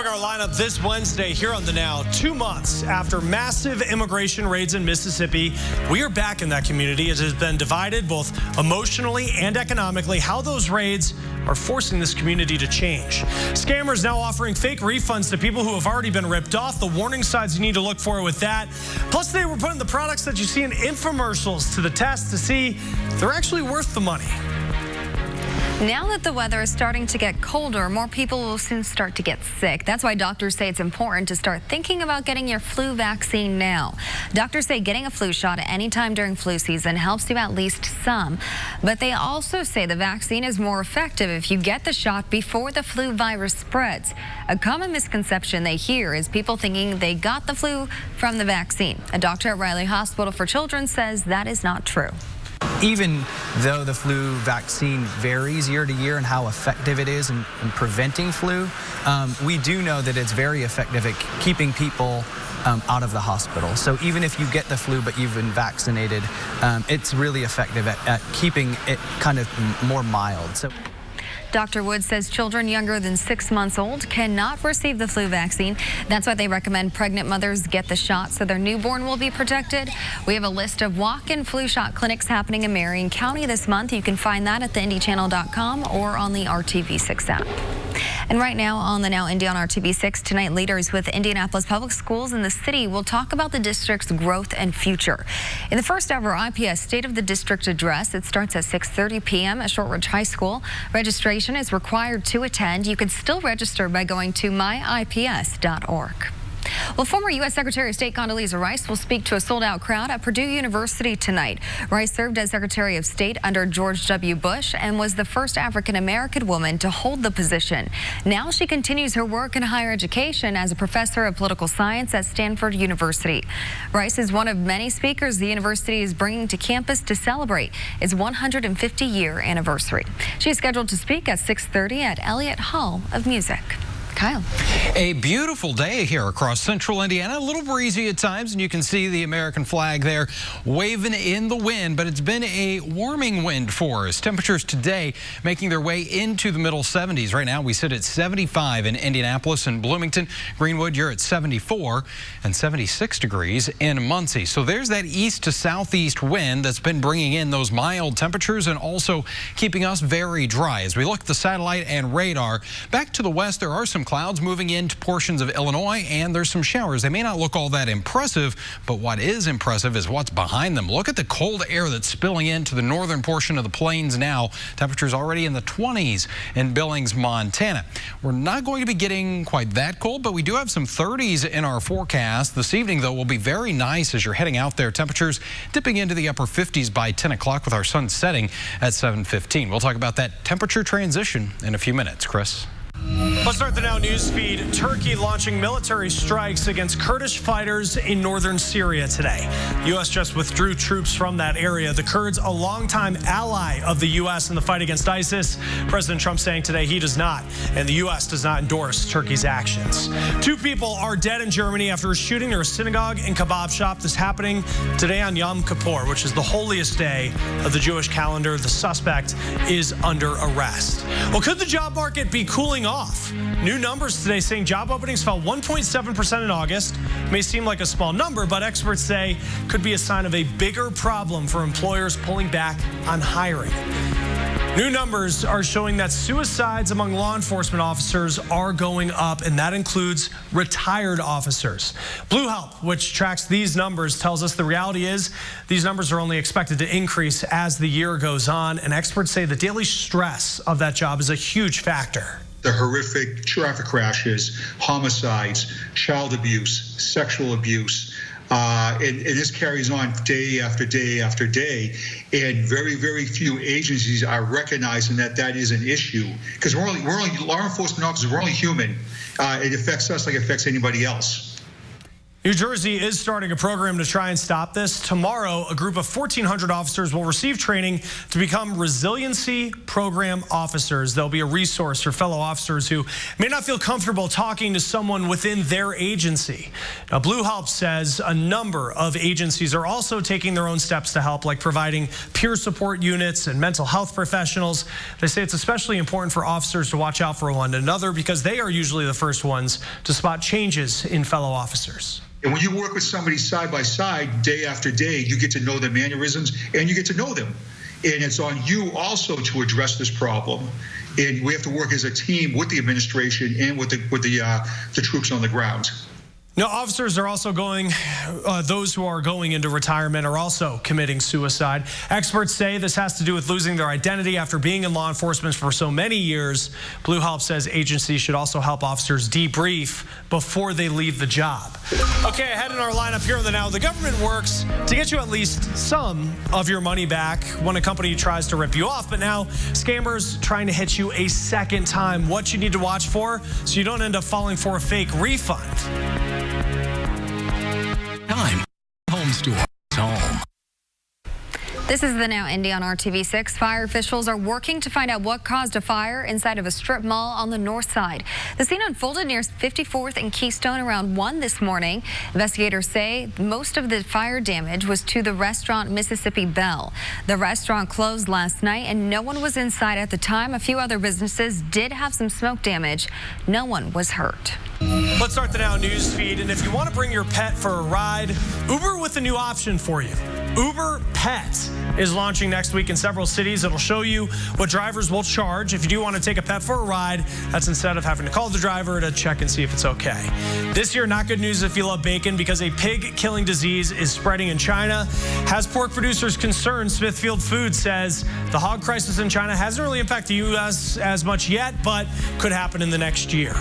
Wrapping our lineup this Wednesday here on The Now, 2 months after massive immigration raids in Mississippi, we are back in that community. It has been divided both emotionally and economically. How those raids are forcing this community to change. Scammers now offering fake refunds to people who have already been ripped off. The warning signs you need to look for with that. Plus, they were putting the products that you see in infomercials to the test to see if they're actually worth the money. Now that the weather is starting to get colder, more people will soon start to get sick. That's why doctors say it's important to start thinking about getting your flu vaccine now. Doctors say getting a flu shot at any time during flu season helps you at least some. But they also say the vaccine is more effective if you get the shot before the flu virus spreads. A common misconception they hear is people thinking they got the flu from the vaccine. A doctor at Riley Hospital for Children says that is not true. Even though the flu vaccine varies year to year and how effective it is in preventing flu, we do know that it's very effective at keeping people out of the hospital. So even if you get the flu but you've been vaccinated, it's really effective at keeping it kind of more mild. So Dr. Wood says children younger than 6 months old cannot receive the flu vaccine. That's why they recommend pregnant mothers get the shot so their newborn will be protected. We have a list of walk-in flu shot clinics happening in Marion County this month. You can find that at theindychannel.com or on the RTV6 app. And right now on the Now Indy on RTV6 tonight, leaders with Indianapolis Public Schools in the city will talk about the district's growth and future. In the first ever IPS State of the District address, it starts at 6:30 p.m. at Shortridge High School. Registration is required to attend. You can still register by going to myips.org. Well, former U.S. Secretary of State Condoleezza Rice will speak to a sold-out crowd at Purdue University tonight. Rice served as Secretary of State under George W. Bush and was the first African-American woman to hold the position. Now she continues her work in higher education as a professor of political science at Stanford University. Rice is one of many speakers the university is bringing to campus to celebrate its 150-year anniversary. She is scheduled to speak at 6:30 at Elliott Hall of Music. Kyle. A beautiful day here across central Indiana. A little breezy at times, and you can see the American flag there waving in the wind, but it's been a warming wind for us. Temperatures today making their way into the middle 70s. Right now we sit at 75 in Indianapolis and Bloomington. Greenwood, you're at 74 and 76 degrees in Muncie. So there's that east to southeast wind that's been bringing in those mild temperatures and also keeping us very dry. As we look at the satellite and radar, back to the west, there are some clouds moving into portions of Illinois, and there's some showers. They may not look all that impressive, but what is impressive is what's behind them. Look at the cold air that's spilling into the northern portion of the plains now. Temperatures already in the 20s in Billings, Montana. We're not going to be getting quite that cold, but we do have some 30s in our forecast. This evening, though, will be very nice as you're heading out there. Temperatures dipping into the upper 50s by 10 o'clock with our sun setting at 7:15. We'll talk about that temperature transition in a few minutes. Chris? Let's start the Now news feed. Turkey launching military strikes against Kurdish fighters in northern Syria today. The U.S. just withdrew troops from that area. The Kurds, a longtime ally of the U.S. in the fight against ISIS. President Trump saying today he does not, and the U.S. does not endorse Turkey's actions. 2 people are dead in Germany after a shooting near a synagogue and kebab shop. This happening today on Yom Kippur, which is the holiest day of the Jewish calendar. The suspect is under arrest. Well, could the job market be cooling off? New numbers today saying job openings fell 1.7% in August. May seem like a small number, but experts say could be a sign of a bigger problem for employers pulling back on hiring. New numbers are showing that suicides among law enforcement officers are going up, and that includes retired officers. Blue Help, which tracks these numbers, tells us the reality is these numbers are only expected to increase as the year goes on, and experts say the daily stress of that job is a huge factor. The horrific traffic crashes, homicides, child abuse, sexual abuse, and this carries on day after day after day. And very, very few agencies are recognizing that that is an issue, because we're only law enforcement officers. We're only human. It affects us like it affects anybody else. New Jersey is starting a program to try and stop this. Tomorrow, a group of 1,400 officers will receive training to become resiliency program officers. They'll be a resource for fellow officers who may not feel comfortable talking to someone within their agency. Now, Blue Help says a number of agencies are also taking their own steps to help, like providing peer support units and mental health professionals. They say it's especially important for officers to watch out for one another because they are usually the first ones to spot changes in fellow officers. And when you work with somebody side by side, day after day, you get to know their mannerisms and you get to know them. And it's on you also to address this problem. And we have to work as a team with the administration and with the troops on the ground. Now, officers are also those who are going into retirement are also committing suicide. Experts say this has to do with losing their identity after being in law enforcement for so many years. Blue Help says agencies should also help officers debrief before they leave the job. Okay, ahead in our lineup here on the Now, the government works to get you at least some of your money back when a company tries to rip you off. But now scammers trying to hit you a second time. What you need to watch for so you don't end up falling for a fake refund. Time. Home store. Home. This is the Now Indy on RTV6. Fire officials are working to find out what caused a fire inside of a strip mall on the north side. The scene unfolded near 54th and Keystone around 1 this morning. Investigators say most of the fire damage was to the restaurant Mississippi Belle. The restaurant closed last night and no one was inside at the time. A few other businesses did have some smoke damage. No one was hurt. Let's start the Now news feed. And if you want to bring your pet for a ride, Uber with a new option for you. Uber Pet is launching next week in several cities. It'll show you what drivers will charge if you do want to take a pet for a ride. That's instead of having to call the driver to check and see if it's okay. This year, not good news if you love bacon because a pig-killing disease is spreading in China. Has pork producers concerned? Smithfield Foods says the hog crisis in China hasn't really impacted the U.S. as much yet, but could happen in the next year.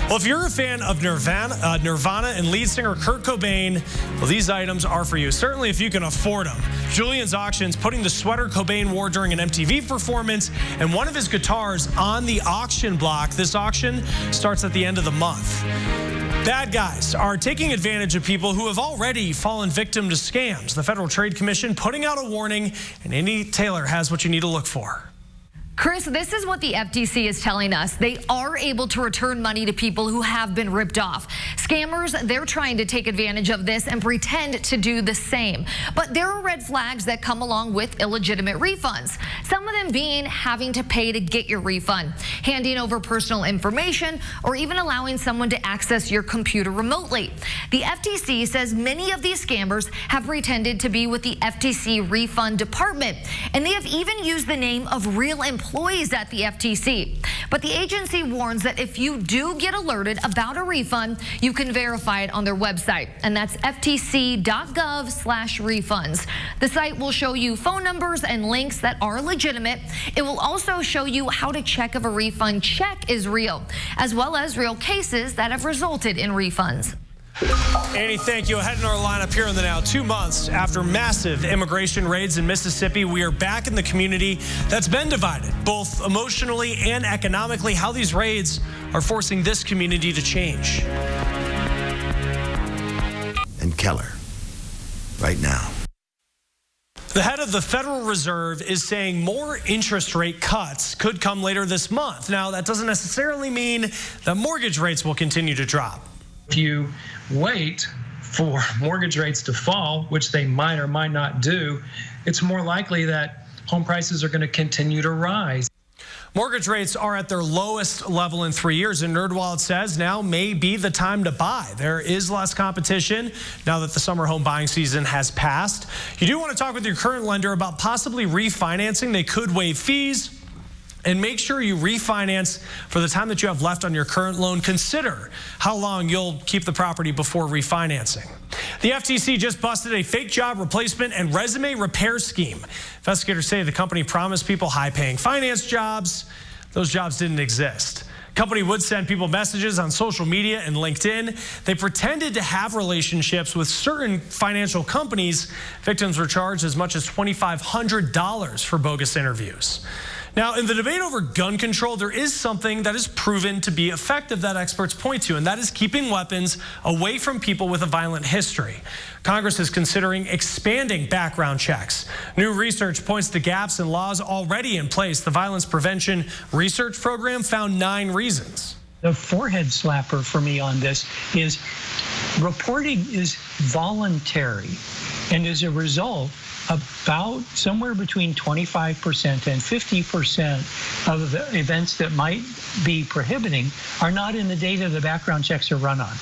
Well, if you're a fan of Nirvana and lead singer Kurt Cobain, well, these items are for you. Certainly if you can afford them. Julian's Auctions putting the sweater Cobain wore during an MTV performance and one of his guitars on the auction block. This auction starts at the end of the month. Bad guys are taking advantage of people who have already fallen victim to scams. The Federal Trade Commission putting out a warning, and Andy Taylor has what you need to look for. Chris, this is what the FTC is telling us. They are able to return money to people who have been ripped off. Scammers, they're trying to take advantage of this and pretend to do the same. But there are red flags that come along with illegitimate refunds. Some of them being having to pay to get your refund, handing over personal information, or even allowing someone to access your computer remotely. The FTC says many of these scammers have pretended to be with the FTC refund department, and they have even used the name of real employees at the FTC. But the agency warns that if you do get alerted about a refund, you can verify it on their website, and that's ftc.gov/refunds. The site will show you phone numbers and links that are legitimate. It will also show you how to check if a refund check is real, as well as real cases that have resulted in refunds. Annie, thank you. Ahead in our lineup here on the Now, 2 months after massive immigration raids in Mississippi, we are back in the community that's been divided, both emotionally and economically. How these raids are forcing this community to change. And Keller, right now. The head of the Federal Reserve is saying more interest rate cuts could come later this month. Now, that doesn't necessarily mean that mortgage rates will continue to drop. If you wait for mortgage rates to fall, which they might or might not do, it's more likely that home prices are going to continue to rise. Mortgage rates are at their lowest level in 3 years, and NerdWallet says now may be the time to buy. There is less competition now that the summer home buying season has passed. You do want to talk with your current lender about possibly refinancing. They could waive fees. And make sure you refinance for the time that you have left on your current loan. Consider how long you'll keep the property before refinancing. The FTC just busted a fake job replacement and resume repair scheme. Investigators say the company promised people high-paying finance jobs. Those jobs didn't exist. The company would send people messages on social media and LinkedIn. They pretended to have relationships with certain financial companies. Victims were charged as much as $2,500 for bogus interviews. Now, in the debate over gun control, there is something that is proven to be effective that experts point to, and that is keeping weapons away from people with a violent history. Congress is considering expanding background checks. New research points to gaps in laws already in place. The Violence Prevention Research Program found 9 reasons. The forehead slapper for me on this is reporting is voluntary, and as a result, about somewhere between 25% and 50% of the events that might be prohibiting are not in the data the background checks are run on.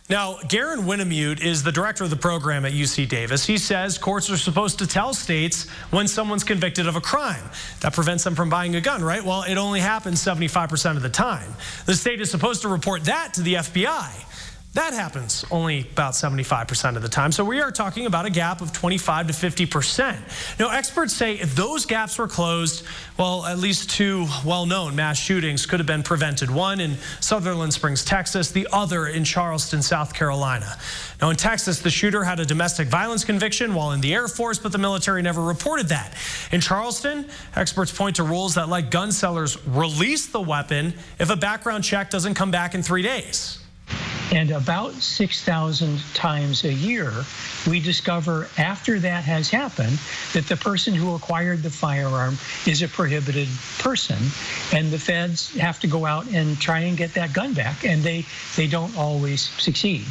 Now, Garen Winnemute is the director of the program at UC Davis. He says courts are supposed to tell states when someone's convicted of a crime. That prevents them from buying a gun, right? Well, it only happens 75% of the time. The state is supposed to report that to the FBI. That happens only about 75% of the time. So we are talking about a gap of 25 to 50%. Now, experts say if those gaps were closed, well, at least 2 well-known mass shootings could have been prevented. One in Sutherland Springs, Texas, the other in Charleston, South Carolina. Now, in Texas, the shooter had a domestic violence conviction while in the Air Force, but the military never reported that. In Charleston, experts point to rules that let gun sellers release the weapon if a background check doesn't come back in 3 days. And about 6,000 times a year, we discover after that has happened that the person who acquired the firearm is a prohibited person, and the feds have to go out and try and get that gun back, and they don't always succeed.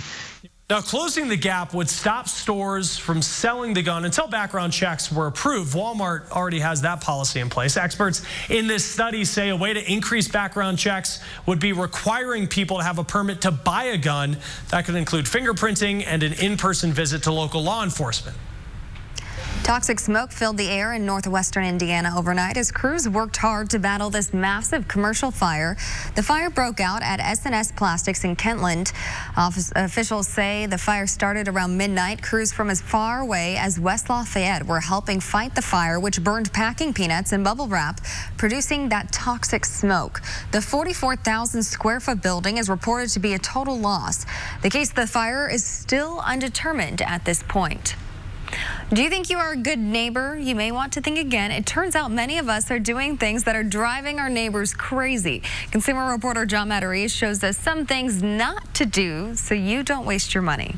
Now, closing the gap would stop stores from selling the gun until background checks were approved. Walmart already has that policy in place. Experts in this study say a way to increase background checks would be requiring people to have a permit to buy a gun. That could include fingerprinting and an in-person visit to local law enforcement. Toxic smoke filled the air in northwestern Indiana overnight as crews worked hard to battle this massive commercial fire. The fire broke out at S&S Plastics in Kentland. Officials say the fire started around midnight. Crews from as far away as West Lafayette were helping fight the fire, which burned packing peanuts and bubble wrap, producing that toxic smoke. The 44,000 square foot building is reported to be a total loss. The cause of the fire is still undetermined at this point. Do you think you are a good neighbor? You may want to think again. It turns out many of us are doing things that are driving our neighbors crazy. Consumer reporter John Matarese shows us some things not to do so you don't waste your money.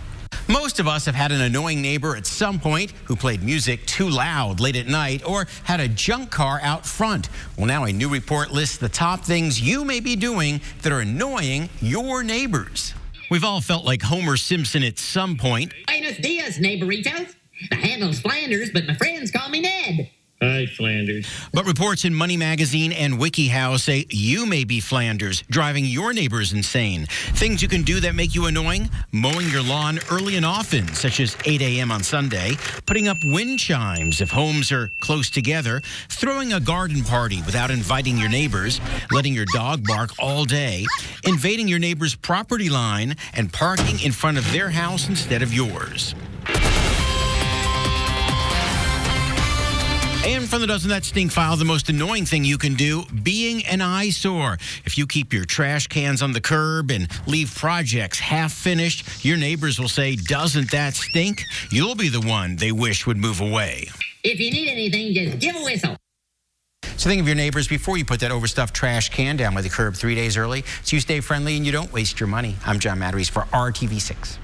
Most of us have had an annoying neighbor at some point who played music too loud late at night or had a junk car out front. Well, now a new report lists the top things you may be doing that are annoying your neighbors. We've all felt like Homer Simpson at some point. Buenos dias, neighboritos. The handle's Flanders, but my friends call me Ned. Hi, Flanders. But reports in Money Magazine and WikiHow say you may be Flanders, driving your neighbors insane. Things you can do that make you annoying: mowing your lawn early and often, such as 8 a.m. on Sunday, putting up wind chimes if homes are close together, throwing a garden party without inviting your neighbors, letting your dog bark all day, invading your neighbor's property line, and parking in front of their house instead of yours. And from the Doesn't That Stink file, the most annoying thing you can do, being an eyesore. If you keep your trash cans on the curb and leave projects half finished, your neighbors will say, "Doesn't that stink?" You'll be the one they wish would move away. If you need anything, just give a whistle. So think of your neighbors before you put that overstuffed trash can down by the curb 3 days early, so you stay friendly and you don't waste your money. I'm John Matarese for RTV6.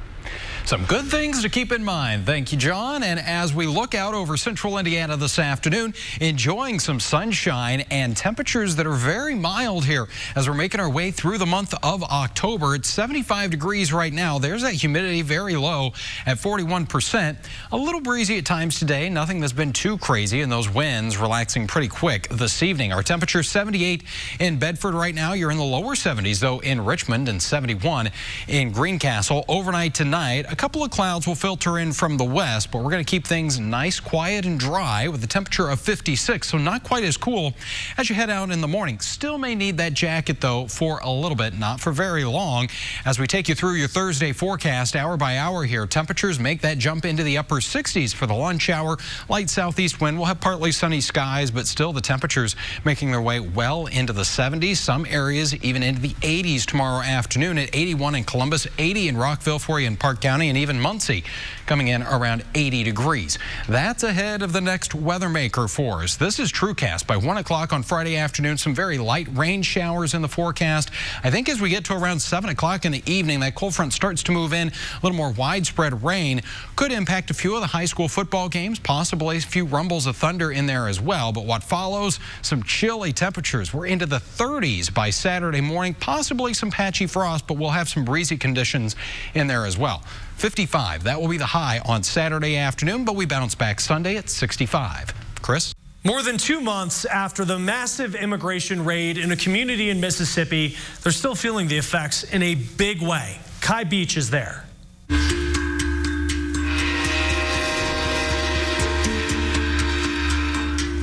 Some good things to keep in mind. Thank you, John. And as we look out over central Indiana this afternoon, enjoying some sunshine and temperatures that are very mild here as we're making our way through the month of October. It's 75 degrees right now. There's that humidity very low at 41%. A little breezy at times today. Nothing that's been too crazy, and those winds relaxing pretty quick this evening. Our temperature 78 in Bedford right now. You're in the lower 70s, though, in Richmond, and 71 in Greencastle. Overnight tonight, a couple of clouds will filter in from the west, but we're going to keep things nice, quiet, and dry with a temperature of 56, so not quite as cool as you head out in the morning. Still may need that jacket, though, for a little bit, not for very long. As we take you through your Thursday forecast hour by hour here, temperatures make that jump into the upper 60s for the lunch hour. Light southeast wind. We'll have partly sunny skies, but still the temperatures making their way well into the 70s. Some areas even into the 80s tomorrow afternoon at 81 in Columbus, 80 in Rockville for you in Park County. County and even Muncie coming in around 80 degrees. That's ahead of the next weather maker for us. This is TrueCast. By 1 o'clock on Friday afternoon, some very light rain showers in the forecast. I think as we get to around 7 o'clock in the evening, that cold front starts to move in. A little more widespread rain could impact a few of the high school football games, possibly a few rumbles of thunder in there as well. But what follows, some chilly temperatures. We're into the 30s by Saturday morning, possibly some patchy frost, but we'll have some breezy conditions in there as well. 55, that will be the high on Saturday afternoon, but we bounce back Sunday at 65. Chris? More than 2 months after the massive immigration raid in a community in Mississippi, they're still feeling the effects in a big way. Kai Beach is there.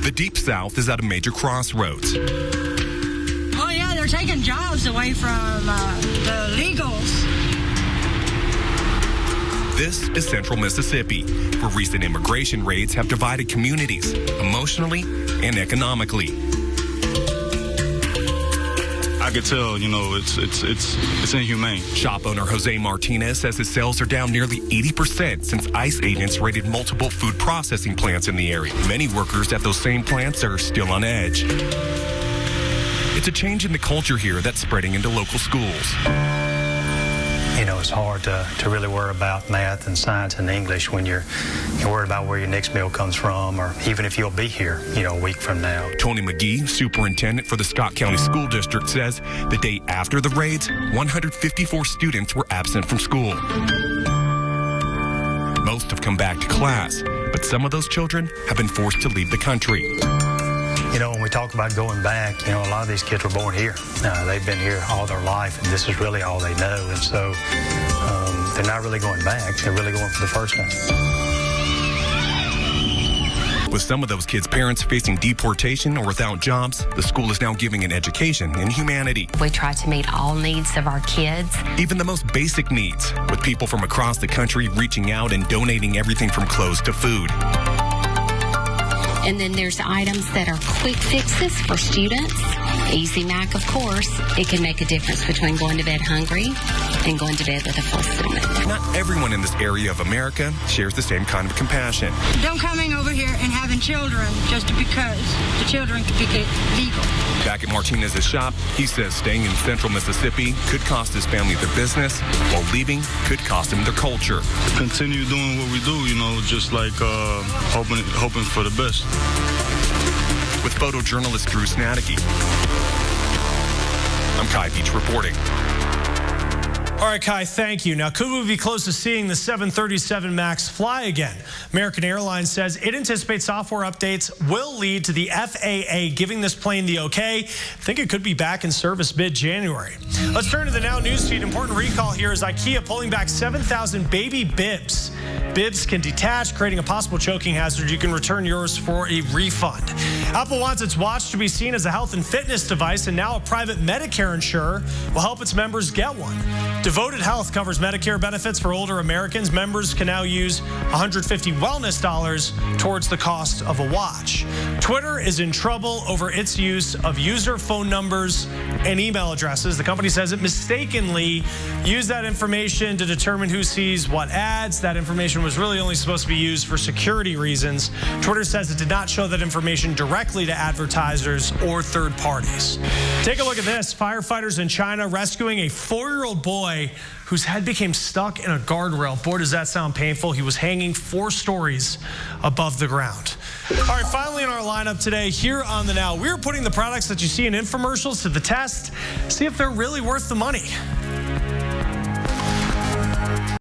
The Deep South is at a major crossroads. Oh, yeah, they're taking jobs away from the legals. This is central Mississippi, where recent immigration raids have divided communities emotionally and economically. I could tell, you know, it's inhumane. Shop owner Jose Martinez says his sales are down nearly 80% since ICE agents raided multiple food processing plants in the area. Many workers at those same plants are still on edge. It's a change in the culture here that's spreading into local schools. You know, it's hard to really worry about math and science and English when you're worried about where your next meal comes from, or even if you'll be here, you know, a week from now. Tony McGee, superintendent for the Scott County School District, says the day after the raids, 154 students were absent from school. Most have come back to class, but some of those children have been forced to leave the country. You know, when we talk about going back, you know, a lot of these kids were born here. They've been here all their life, and this is really all they know. And so they're not really going back. They're really going for the first time. With some of those kids' parents facing deportation or without jobs, the school is now giving an education in humanity. We try to meet all needs of our kids. Even the most basic needs, with people from across the country reaching out and donating everything from clothes to food. And then there's items that are quick fixes for students. Easy Mac, of course. It can make a difference between going to bed hungry and going to bed with a full stomach. Not everyone in this area of America shares the same kind of compassion. Don't coming over here and having children just because the children could be legal. Back at Martinez's shop, he says staying in central Mississippi could cost his family their business, while leaving could cost him their culture. Continue doing what we do, you know, just like hoping for the best. With photojournalist Drew Snadeke, I'm Kai Beach reporting. All right, Kai, thank you. Now, could we be close to seeing the 737 MAX fly again? American Airlines says it anticipates software updates will lead to the FAA giving this plane the okay. I think it could be back in service mid-January. Let's turn to the Now Newsfeed. Important recall here is IKEA pulling back 7,000 baby bibs. Bibs can detach, creating a possible choking hazard. You can return yours for a refund. Apple wants its watch to be seen as a health and fitness device, and now a private Medicare insurer will help its members get one. Devoted Health covers Medicare benefits for older Americans. Members can now use $150 wellness dollars towards the cost of a watch. Twitter is in trouble over its use of user phone numbers and email addresses. The company says it mistakenly used that information to determine who sees what ads. That information was really only supposed to be used for security reasons. Twitter says it did not show that information directly to advertisers or third parties. Take a look at this. Firefighters in China rescuing a 4-year-old boy whose head became stuck in a guardrail. Boy, does that sound painful. He was hanging 4 stories above the ground. All right, finally in our lineup today, here on The Now, we're putting the products that you see in infomercials to the test, see if they're really worth the money.